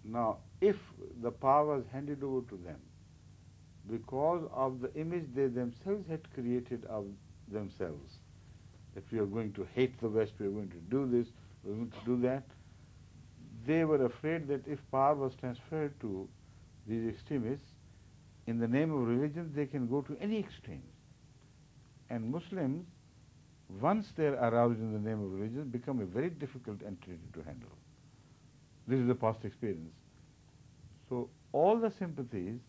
Now, if the power was handed over to them because of the image they themselves had created of themselves, that we are going to hate the West, we are going to do this, we are going to do that, they were afraid that if power was transferred to these extremists, in the name of religion, they can go to any extreme. And Muslims, once they are aroused in the name of religion, become a very difficult entity to handle. This is the past experience. So all the sympathies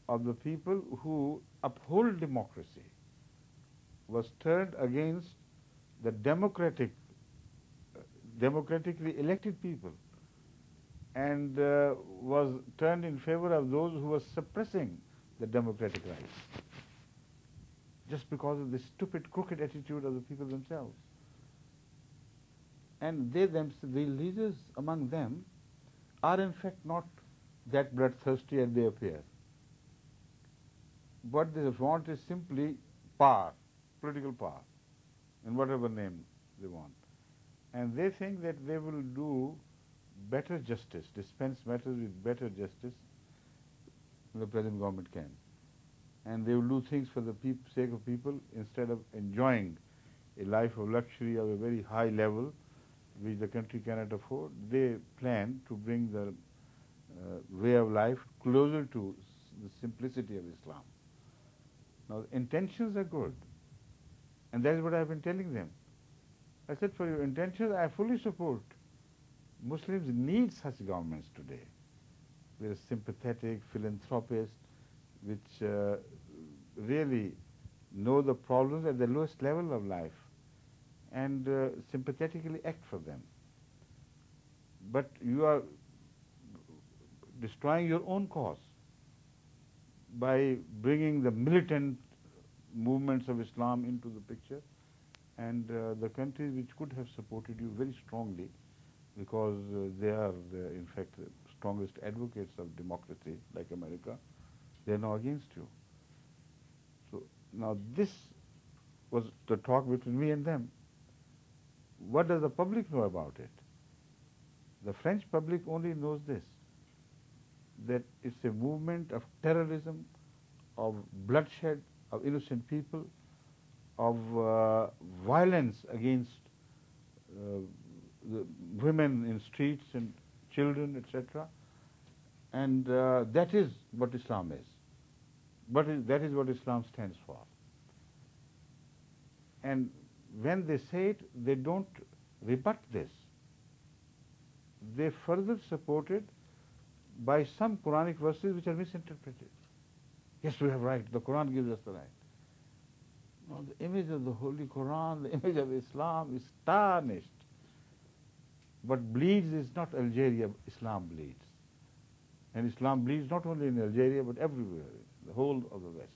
of the people who uphold democracy was turned against the democratically elected people, and was turned in favor of those who were suppressing the democratic rights, just because of the stupid, crooked attitude of the people themselves. And the leaders among them, are in fact not that bloodthirsty as they appear. What they want is simply power, political power, in whatever name they want. And they think that they will do better justice, dispense matters with better justice than the present government can. And they will do things for the sake of people instead of enjoying a life of luxury of a very high level which the country cannot afford. They plan to bring the way of life closer to the simplicity of Islam. Now, the intentions are good, and that is what I have been telling them. I said, for your intentions, I fully support. Muslims need such governments today. They are sympathetic, philanthropists, which really know the problems at the lowest level of life and sympathetically act for them. But you are destroying your own cause by bringing the militant movements of Islam into the picture, and the countries which could have supported you very strongly, because they are, in fact, the strongest advocates of democracy, like America, they are now against you. So now this was the talk between me and them. What does the public know about it? The French public only knows this, that it's a movement of terrorism, of bloodshed, of innocent people, of violence against the women in streets and children, etc. And that is what Islam is. That is what Islam stands for. And when they say it, they don't rebut this. They further support it by some Quranic verses which are misinterpreted. Yes, we have right. The Quran gives us the right. No, the image of the Holy Quran, the image of Islam is tarnished. What bleeds is not Algeria, Islam bleeds. And Islam bleeds not only in Algeria, but everywhere, the whole of the West.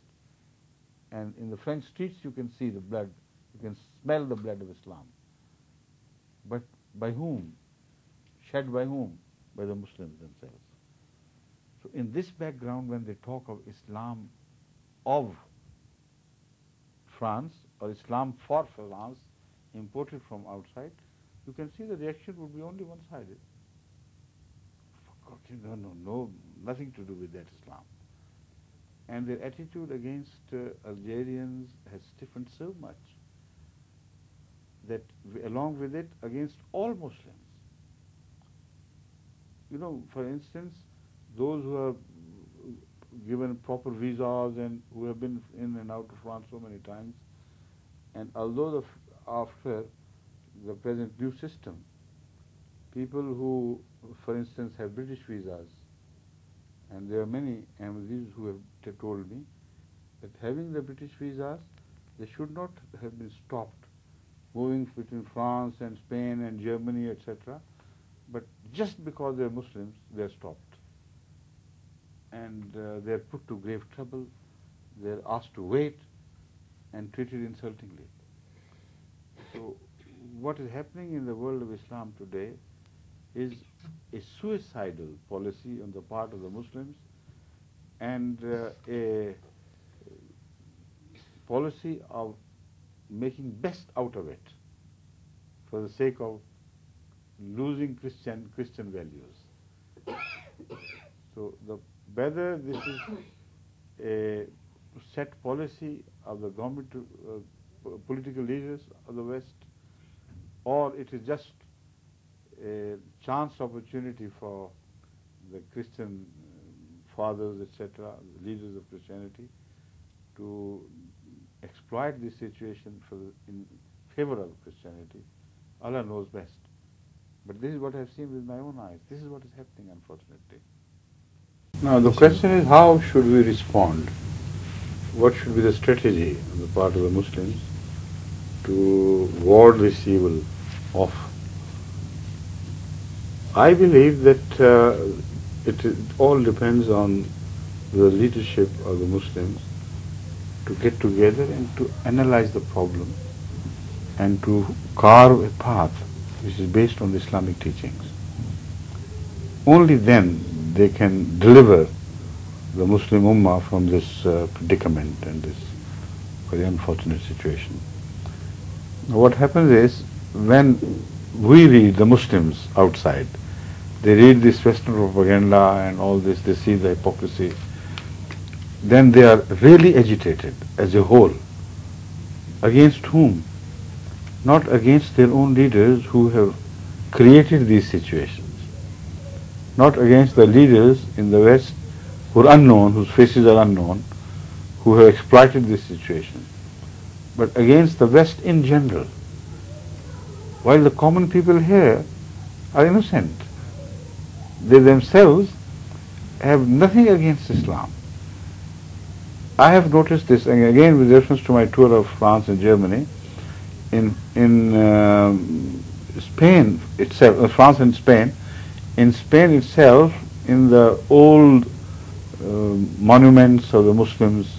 And in the French streets you can see the blood, you can smell the blood of Islam. But by whom? Shed by whom? By the Muslims themselves. So in this background, when they talk of Islam of France or Islam for France, imported from outside, you can see the reaction would be only one-sided. No, nothing to do with that Islam. And their attitude against Algerians has stiffened so much that along with it, against all Muslims. You know, for instance, those who are given proper visas and who have been in and out of France so many times, and although after the present new system, people who, for instance, have British visas, and there are many Ahmadis who have told me that having the British visas, they should not have been stopped moving between France and Spain and Germany, etc. But just because they are Muslims, they are stopped. And they are put to grave trouble, they are asked to wait and treated insultingly. So what is happening in the world of Islam today is a suicidal policy on the part of the Muslims and a policy of making best out of it for the sake of losing Christian values. So whether this is a set policy of the government, political leaders of the West, or it is just a chance opportunity for the Christian fathers, etc., the leaders of Christianity, to exploit this situation in favor of Christianity, Allah knows best. But this is what I have seen with my own eyes. This is what is happening, unfortunately. Now the question is, how should we respond? What should be the strategy on the part of the Muslims to ward this evil off? I believe that it all depends on the leadership of the Muslims to get together and to analyze the problem and to carve a path which is based on the Islamic teachings. Only then they can deliver the Muslim Ummah from this predicament and this very unfortunate situation. What happens is, when we read, the Muslims outside, they read this Western propaganda and all this, they see the hypocrisy, then they are really agitated as a whole. Against whom? Not against their own leaders who have created these situations. Not against the leaders in the West who are unknown, whose faces are unknown, who have exploited this situation, but against the West in general. While the common people here are innocent. They themselves have nothing against Islam. I have noticed this, and again with reference to my tour of France and Germany, in Spain itself, France and Spain, in Spain itself, in the old monuments of the Muslims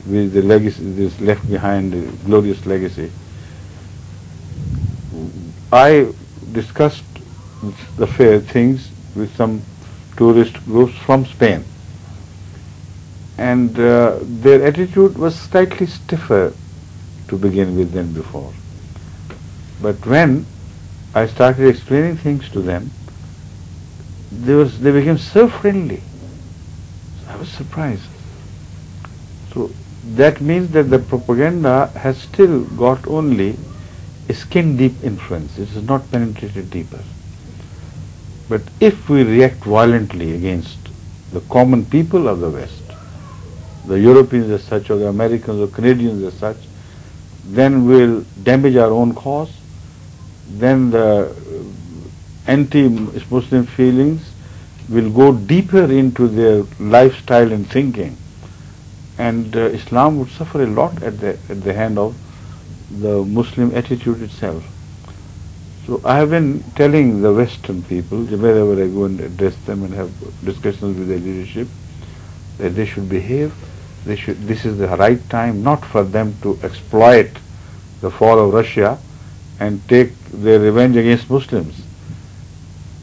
with the legacy, this left behind, the glorious legacy, I discussed the fair things with some tourist groups from Spain, and their attitude was slightly stiffer to begin with than before. But when I started explaining things to them, they became so friendly. I was surprised. So that means that the propaganda has still got only a skin-deep influence. It has not penetrated deeper. But if we react violently against the common people of the West, the Europeans as such, or the Americans or Canadians as such, then we'll damage our own cause. Then the anti-Muslim feelings will go deeper into their lifestyle and thinking, and Islam would suffer a lot at the hand of the Muslim attitude itself. So I have been telling the Western people, wherever I go and address them and have discussions with their leadership, that they should behave. This is the right time not for them to exploit the fall of Russia and take their revenge against Muslims.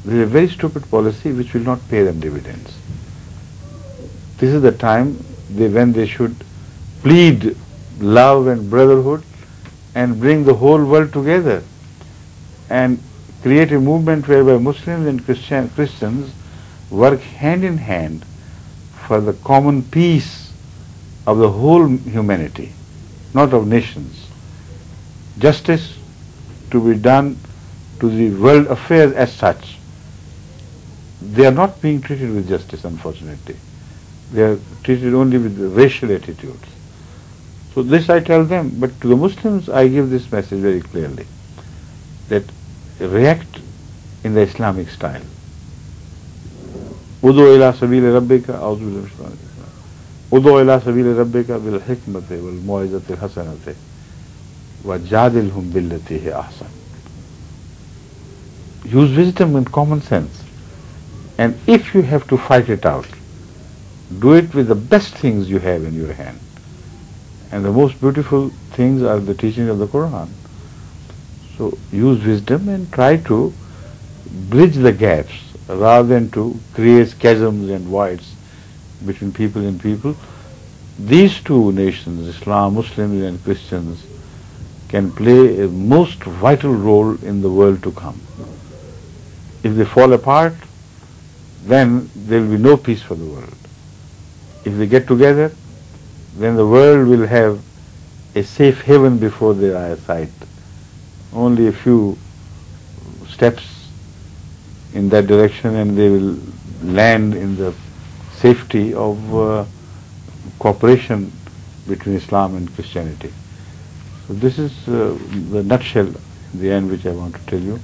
This is a very stupid policy which will not pay them dividends. This is the time when they should plead love and brotherhood and bring the whole world together and create a movement whereby Muslims and Christians work hand in hand for the common peace of the whole humanity, not of nations. Justice to be done to the world affairs as such. They are not being treated with justice, unfortunately. They are treated only with racial attitudes. So this I tell them, but to the Muslims I give this message very clearly, that react in the Islamic style. Udu ila sabili rabbika, Udu ila sabili rabbika bil hikmati wal mu'izati hasanati wa jadilhum billati hi ahsan. Use wisdom and common sense. And if you have to fight it out, do it with the best things you have in your hand. And the most beautiful things are the teachings of the Quran. So use wisdom and try to bridge the gaps rather than to create chasms and voids between people and people. These two nations, Islam, Muslims and Christians, can play a most vital role in the world to come. If they fall apart, then there will be no peace for the world. If they get together, then the world will have a safe haven before their eyesight. Only a few steps in that direction and they will land in the safety of cooperation between Islam and Christianity. So this is the nutshell, the end which I want to tell you.